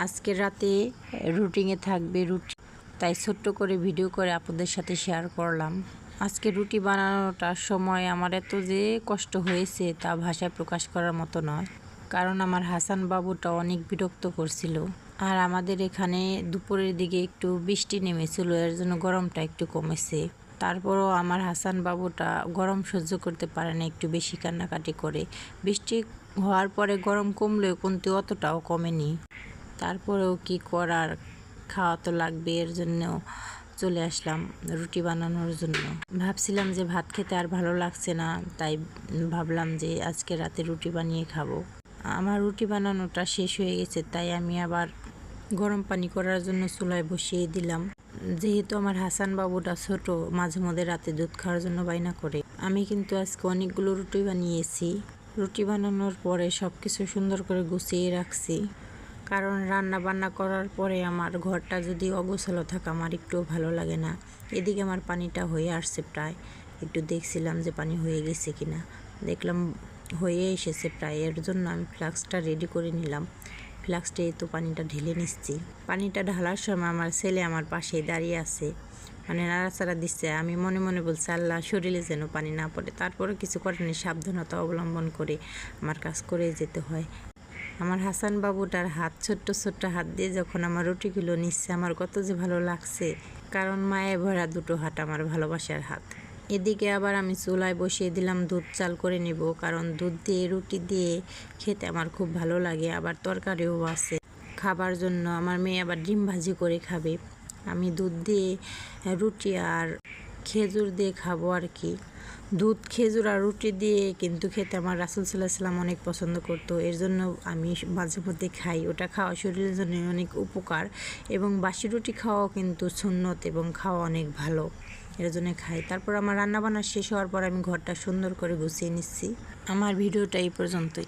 আজকে রাতে রুটিনে থাকবে রুটি, তাই ছোট্ট করে ভিডিও করে আপনাদের সাথে শেয়ার করলাম। আজকে রুটি বানানোটার সময় আমার এত যে কষ্ট হয়েছে তা ভাষায় প্রকাশ করার মতো নয়, কারণ আমার হাসান বাবুটা অনেক বিরক্ত করছিল। আর আমাদের এখানে দুপুরের দিকে একটু বৃষ্টি নেমেছিল, এর জন্য গরমটা একটু কমেছে। তারপরও আমার হাসান বাবুটা গরম সহ্য করতে পারে না, একটু বেশি কান্নাকাটি করে। বৃষ্টি হওয়ার পরে গরম কমলেও কিন্তু অতটাও কমেনি। তারপরেও কি করার, খাওয়া তো লাগবে, এর জন্য চলে আসলাম রুটি বানানোর জন্য। ভাবছিলাম যে ভাত খেতে আর ভালো লাগছে না, তাই ভাবলাম যে আজকে রাতে রুটি বানিয়ে খাবো। আমার রুটি বানানোটা শেষ হয়ে গেছে, তাই আমি আবার গরম পানি করার জন্য চুলায় বসিয়ে দিলাম। যেহেতু আমার হাসান বাবুটা ছোট, মাঝে মধ্যে রাতে দুধ খাওয়ার জন্য বায়না করে। আমি কিন্তু আজকে অনেকগুলো রুটি বানিয়েছি। রুটি বানানোর পরে সব কিছু সুন্দর করে গুছিয়ে রাখছি, কারণ রান্না বান্না করার পরে আমার ঘরটা যদি অগোছালো থাকে আমার একটুও ভালো লাগে না। এদিকে আমার পানিটা হয়ে আসছে প্রায়, একটু দেখছিলাম যে পানি হয়ে গেছে কিনা, দেখলাম হয়ে এসেছে প্রায়। এর জন্য আমি ফ্লাক্সটা রেডি করে নিলাম। ফ্লাক্সটা তো পানিটা ঢেলে নিচ্ছি। পানিটা ঢালার সময় আমার ছেলে আমার পাশেই দাঁড়িয়ে আছে, মানে নাড়াচাড়া দিচ্ছে। আমি মনে মনে বলছি আল্লাহ শরীরে যেন পানি না পড়ে। তারপরে কিছু করেনি, সাবধানতা অবলম্বন করে আমার কাজ করে যেতে হয়। আমার হাসান বাবুটার হাত, ছোট্ট ছোট্ট হাত দিয়ে যখন আমার রুটিগুলো নিচ্ছে আমার কত যে ভালো লাগছে, কারণ মায়ে ভরা দুটো হাত আমার ভালোবাসার হাত। এদিকে আবার আমি চুলায় বসিয়ে দিলাম দুধ চাল করে নিব, কারণ দুধ দিয়ে রুটি দিয়ে খেতে আমার খুব ভালো লাগে। আবার তরকারিও আছে খাবার জন্য, আমার মেয়ে আবার ডিম ভাজি করে খাবে। আমি দুধ দিয়ে রুটি আর খেজুর দিয়ে খাবো আর কি। দুধ, খেজুর আর রুটি দিয়ে কিন্তু খেতে আমার রাসূল সাল্লাল্লাহু আলাইহি ওয়াসাল্লাম অনেক পছন্দ করতো, এর জন্য আমি মাঝে মধ্যে খাই। ওটা খাওয়া শরীরের জন্য অনেক উপকার, এবং বাসি রুটি খাওয়াও কিন্তু সুন্নত এবং খাওয়া অনেক ভালো, এর জন্য খাই। তারপর আমার রান্নাবান্না শেষ হওয়ার পর আমি ঘরটা সুন্দর করে গুছিয়ে নিচ্ছি। আমার ভিডিওটা এই পর্যন্তই।